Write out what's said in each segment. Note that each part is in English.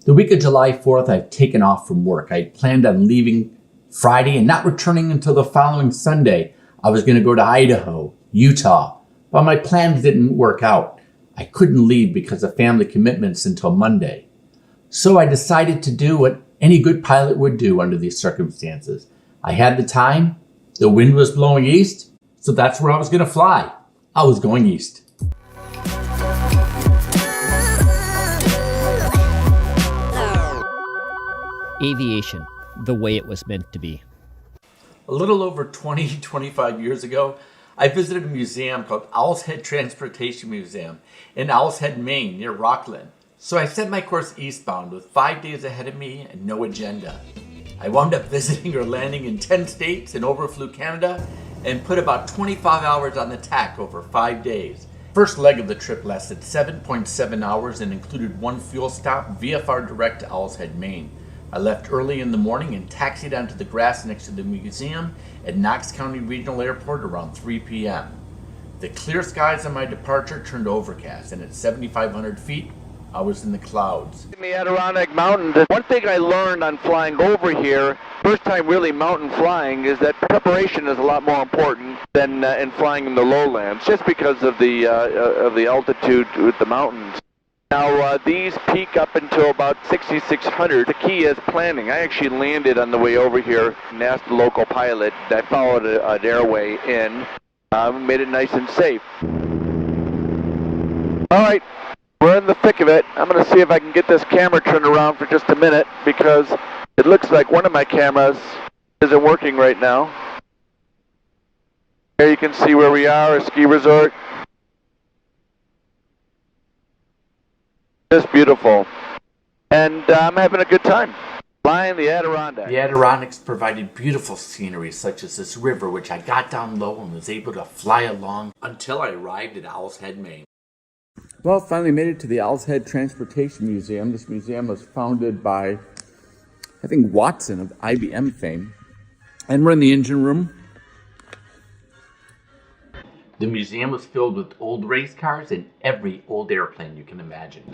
The week of July 4th, I've taken off from work. I planned on leaving Friday and not returning until the following Sunday. I was going to go to Idaho, Utah, but my plans didn't work out. I couldn't leave because of family commitments until Monday. So I decided to do what any good pilot would do under these circumstances. I had the time, the wind was blowing east, so that's where I was going to fly. I was going east. Aviation, the way it was meant to be. A little over 25 years ago, I visited a museum called Owl's Head Transportation Museum in Owl's Head, Maine, near Rockland. So I set my course eastbound with 5 days ahead of me and no agenda. I wound up visiting or landing in 10 states and overflew Canada and put about 25 hours on the tack over 5 days. First leg of the trip lasted 7.7 hours and included one fuel stop, VFR direct to Owl's Head, Maine. I left early in the morning and taxied onto the grass next to the museum at Knox County Regional Airport around 3 p.m. The clear skies on my departure turned overcast, and at 7,500 feet, I was in the clouds. In the Adirondack Mountains, one thing I learned on flying over here, first time really mountain flying, is that preparation is a lot more important than in flying in the lowlands, just because of the altitude with the mountains. Now, these peak up until about 6,600. The key is planning. I actually landed on the way over here and asked the local pilot. I followed an airway in, made it nice and safe. All right, we're in the thick of it. I'm going to see if I can get this camera turned around for just a minute because it looks like one of my cameras isn't working right now. Here you can see where we are, a ski resort. Just beautiful, and I'm having a good time flying the Adirondack. The Adirondacks provided beautiful scenery such as this river, which I got down low and was able to fly along until I arrived at Owl's Head, Maine. Well, finally made it to the Owl's Head Transportation Museum. This museum was founded by, I think, Watson of IBM fame, and we're in the engine room. The museum was filled with old race cars and every old airplane you can imagine.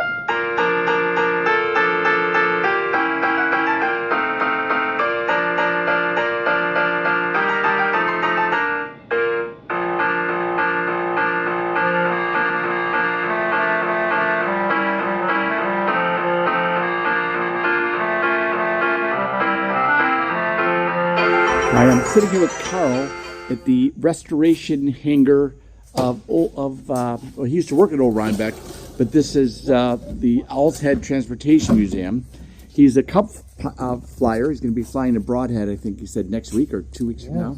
I am sitting here with Carl at the restoration hangar well, he used to work at Old Rhinebeck, but this is the Owl's Head Transportation Museum. He's a Cup flyer. He's going to be flying to Broadhead, I think he said, next week or 2 weeks from now.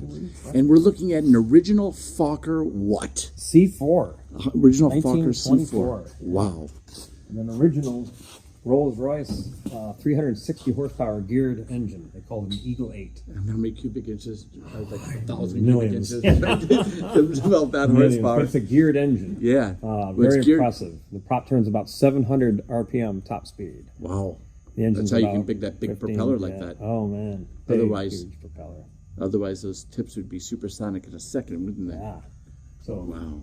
And we're looking at an original Fokker what? C4. Original Fokker C4. 1924. Wow. And an original Rolls-Royce 360 horsepower geared engine. They call it an Eagle 8. And how many cubic inches? Like 1,000 Millions. cubic inches. About that horsepower. But it's a geared engine. Yeah. Very impressive. The prop turns about 700 RPM top speed. Wow. The engine's That's how you about can pick that big 15, propeller like yeah. that. Oh man. Otherwise- huge propeller. Otherwise, those tips would be supersonic in a second, wouldn't they? Yeah. So Wow.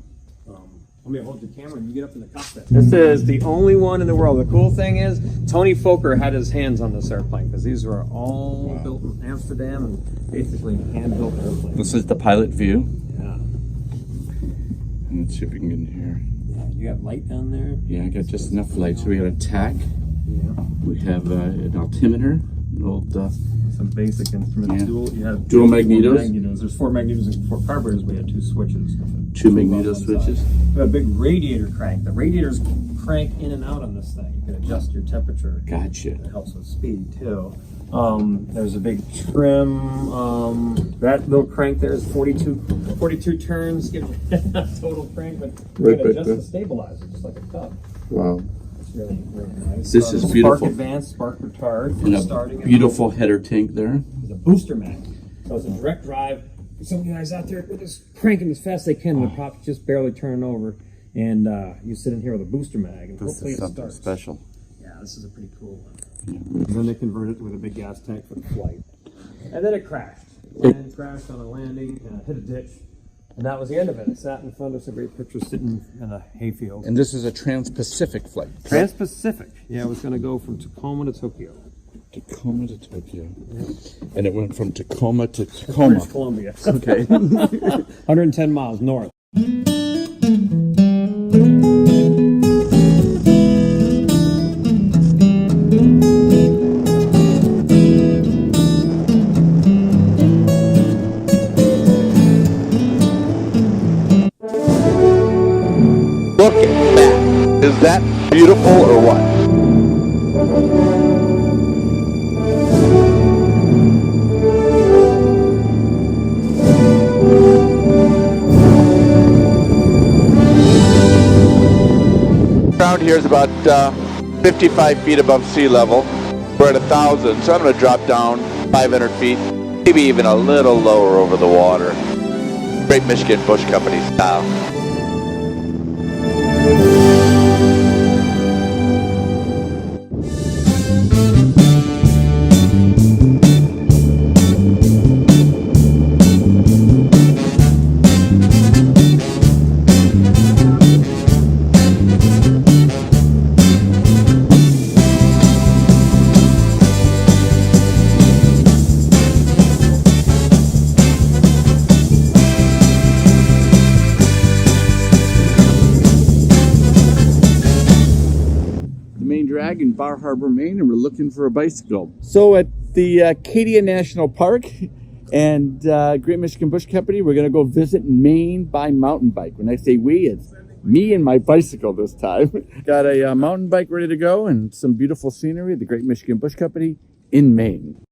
let me hold the camera and you get up in the cockpit. This is the only one in the world. The cool thing is, Tony Fokker had his hands on this airplane because these were all built in Amsterdam and basically hand-built airplanes. This is the pilot view. Yeah. And let's see if we can get in here. Yeah. You got light down there? Yeah, I got just enough light. So we got a tack. Yeah. We have an altimeter. An old, Some basic instruments. Yeah. You have Dual four magnetos. There's 4 magnetos and 4 carburetors. We had 2 switches. 2 magneto switches. We have a big radiator crank. The radiators crank in and out on this thing. You can adjust your temperature. Gotcha. It helps with speed too. There's a big trim. That little crank there is 42 turns. Give it a total crank, but you can adjust the stabilizer just like a Cub. Wow. It's really, really nice. This is beautiful. Spark advance, spark retard. And starting a beautiful header tank there. There's a booster mag. So it's a direct drive. Some guys out there with this cranking as fast as they can, and the prop's just barely turning over. And you sit in here with a booster mag, and hopefully it starts. Special. Yeah, this is a pretty cool one. And then they converted it with a big gas tank for the flight. And then it crashed. It crashed on a landing, hit a ditch, And that was the end of it. I sat in front of some great pictures sitting in a hayfield. And this is a trans-Pacific flight. Trans-Pacific. Yeah, it was going to go from Tacoma to Tokyo. Tacoma to Tokyo. And it went from Tacoma to Tacoma. British Columbia. Okay. 110 miles north. Look at that. Is that beautiful or what? Ground here is about 55 feet above sea level. We're at 1,000, so I'm going to drop down 500 feet, maybe even a little lower over the water. Great Michigan Bush Company style. In Bar Harbor, Maine, and we're looking for a bicycle. So at the Acadia National Park and Great Michigan Bush Company, we're going to go visit Maine by mountain bike. When I say we, it's me and my bicycle this time. Got a mountain bike ready to go and some beautiful scenery at the Great Michigan Bush Company in Maine.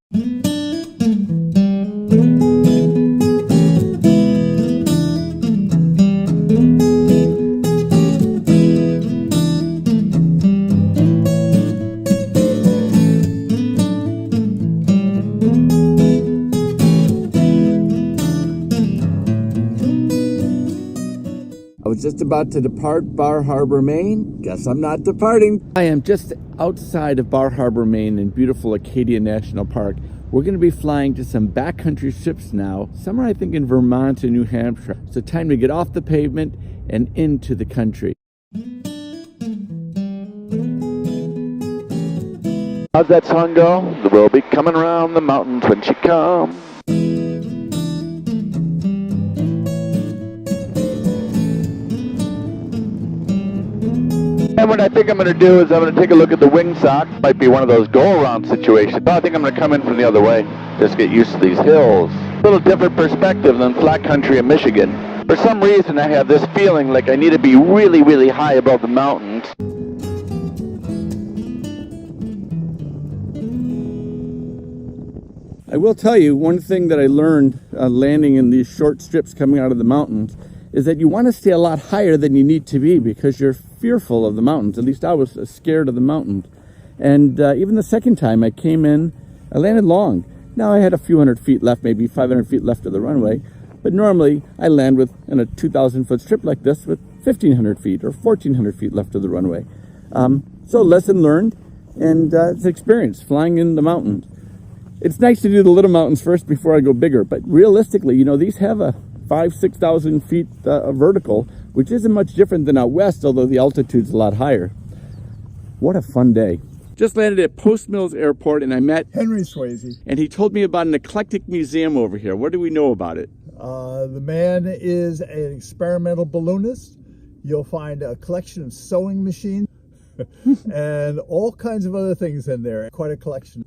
I was just about to depart Bar Harbor, Maine. Guess I'm not departing. I am just outside of Bar Harbor, Maine in beautiful Acadia National Park. We're going to be flying to some backcountry trips now. Some are, I think, in Vermont and New Hampshire. So time to get off the pavement and into the country. How's that song go? We'll be coming around the mountains when she comes. And what I think I'm going to do is I'm going to take a look at the wing sock. Might be one of those go-around situations. I think I'm going to come in from the other way. Just get used to these hills. A little different perspective than flat country in Michigan. For some reason I have this feeling like I need to be really, really high above the mountains. I will tell you, one thing that I learned landing in these short strips coming out of the mountains is that you want to stay a lot higher than you need to be because you're fearful of the mountains. At least I was scared of the mountains. And even the second time I came in, I landed long. Now I had a few hundred feet left, maybe 500 feet left of the runway. But normally I land with in a 2,000 foot strip like this with 1,500 feet or 1,400 feet left of the runway. So lesson learned, and it's an experience flying in the mountains. It's nice to do the little mountains first before I go bigger, but realistically, you know, these have a 5,000-6,000 feet vertical, which isn't much different than out west, although the altitude's a lot higher. What a fun day. Just landed at Post Mills Airport and I met Henry Swayze. and he told me about an eclectic museum over here. What do we know about it? The man is an experimental balloonist. You'll find a collection of sewing machines and all kinds of other things in there. Quite a collection.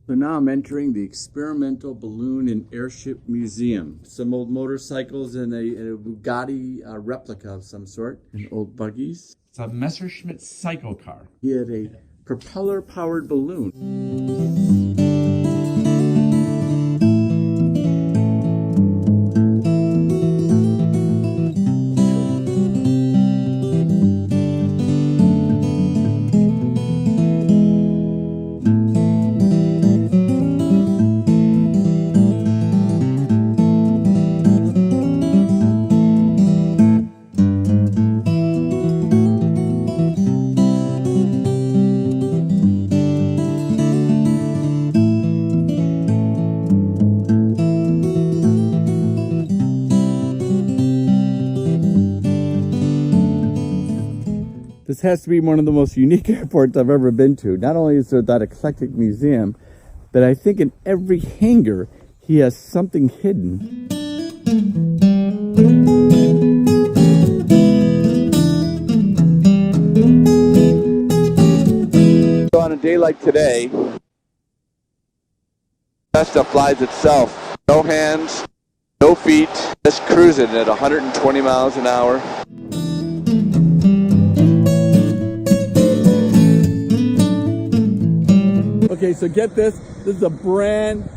So now I'm entering the Experimental Balloon and Airship Museum. Some old motorcycles and a Bugatti replica of some sort. And old buggies. It's a Messerschmitt cycle car. He had a propeller-powered balloon. This has to be one of the most unique airports I've ever been to. Not only is there that eclectic museum, but I think in every hangar he has something hidden. On a day like today, Cessna flies itself. No hands, no feet, just cruising at 120 miles an hour. Okay, so get this. This is a brand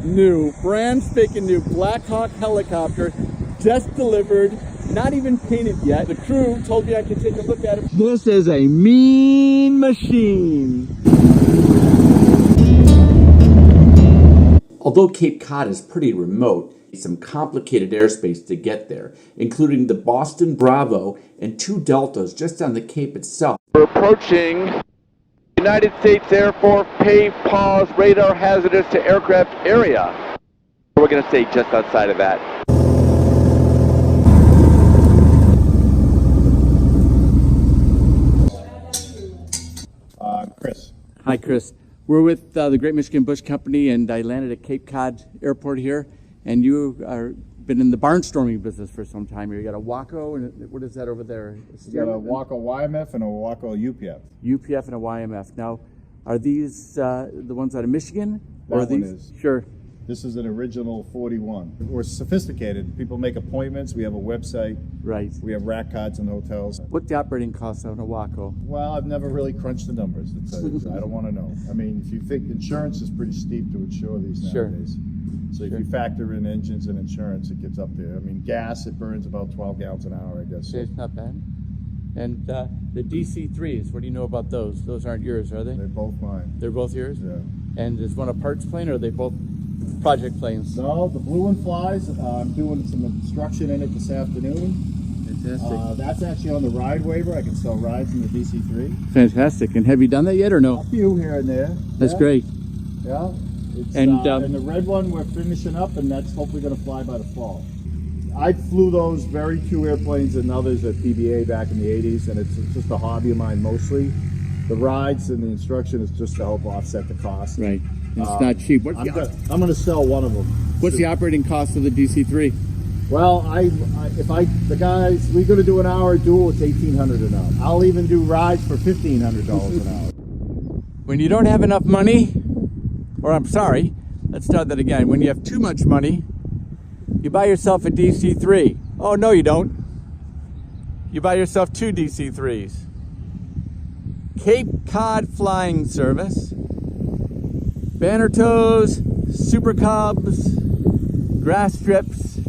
spanking new Black Hawk helicopter, just delivered, not even painted yet. The crew told me I could take a look at it. This is a mean machine. Although Cape Cod is pretty remote, it's some complicated airspace to get there, including the Boston Bravo and 2 Deltas just on the Cape itself. We're approaching United States Air Force pave pause radar hazardous to aircraft area. We're going to stay just outside of that. Chris. Hi, Chris. We're with the Great Michigan Bush Company, and I landed at Cape Cod Airport here. And you are been in the barnstorming business for some time here. You got a Waco, and what is that over there? We got a Waco YMF and a Waco UPF. UPF and a YMF. Now, are these the ones out of Michigan? That or are one these? is. Sure. This is an original 41. We're sophisticated. People make appointments. We have a website. Right. We have rack cards in hotels. What's the operating cost on a Waco? Well, I've never really crunched the numbers. I don't want to know. I mean, if you think insurance is pretty steep to insure these Sure. nowadays. So if you factor in engines and insurance, it gets up there. I mean, gas, it burns about 12 gallons an hour, I guess. Okay, it's not bad. And the DC-3s, what do you know about those? Those aren't yours, are they? They're both mine. They're both yours? Yeah. And is one a parts plane, or are they both project planes? No, the blue one flies. I'm doing some instruction in it this afternoon. Fantastic. That's actually on the ride waiver. I can sell rides in the DC-3. Fantastic. And have you done that yet, or no? A few here and there. That's Yeah. great. Yeah. It's, And, and the red one we're finishing up, and that's hopefully going to fly by the fall. I flew those very few airplanes and others at PBA back in the 80s, and it's just a hobby of mine mostly. The rides and the instruction is just to help offset the cost. Right. And it's not cheap. I'm going to sell one of them. What's the operating cost of the DC-3? Well, the guys, we're going to do an hour duel, it's $1,800 an hour. I'll even do rides for $1,500 an hour. When you don't have enough money, or I'm sorry, let's start that again. When you have too much money, you buy yourself a DC-3. Oh, no, you don't. You buy yourself 2 DC-3s. Cape Cod Flying Service, Banner Tows, Super Cubs, grass strips,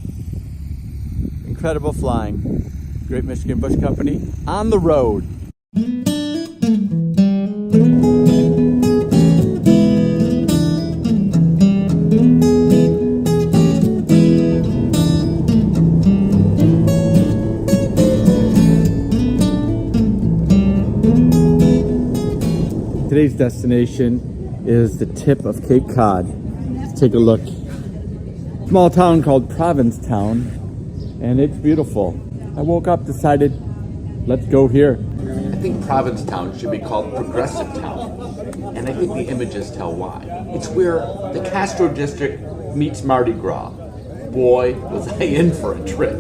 incredible flying. Great Michigan Bush Company on the road. Today's destination is the tip of Cape Cod. Let's take a look. Small town called Provincetown, and it's beautiful. I woke up, decided, let's go here. I think Provincetown should be called Progressive Town, and I think the images tell why. It's where the Castro District meets Mardi Gras. Boy, was I in for a trip.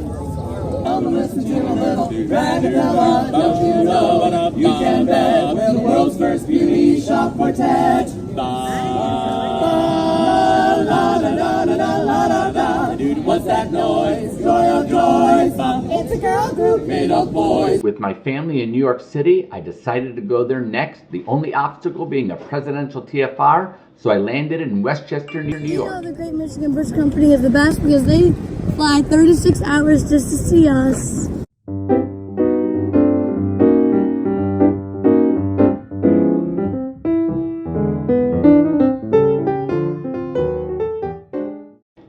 Listen to a little Dracula, don't you know? You can bet the world's first beauty shop quartet. What's that noise? Joy of joys. It's a girl group made of boys. With my family in New York City, I decided to go there next, the only obstacle being a presidential TFR, so I landed in Westchester, New York. The Great Michigan Bush Company is the best because they fly 36 hours just to see us.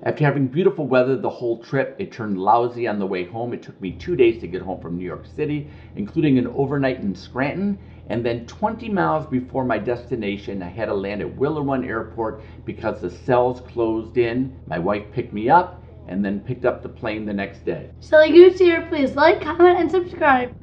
After having beautiful weather the whole trip, it turned lousy on the way home. It took me 2 days to get home from New York City, including an overnight in Scranton. And then 20 miles before my destination, I had to land at Willow Run Airport because the cells closed in. My wife picked me up and then picked up the plane the next day. Shelly Goose here. Please like, comment, and subscribe.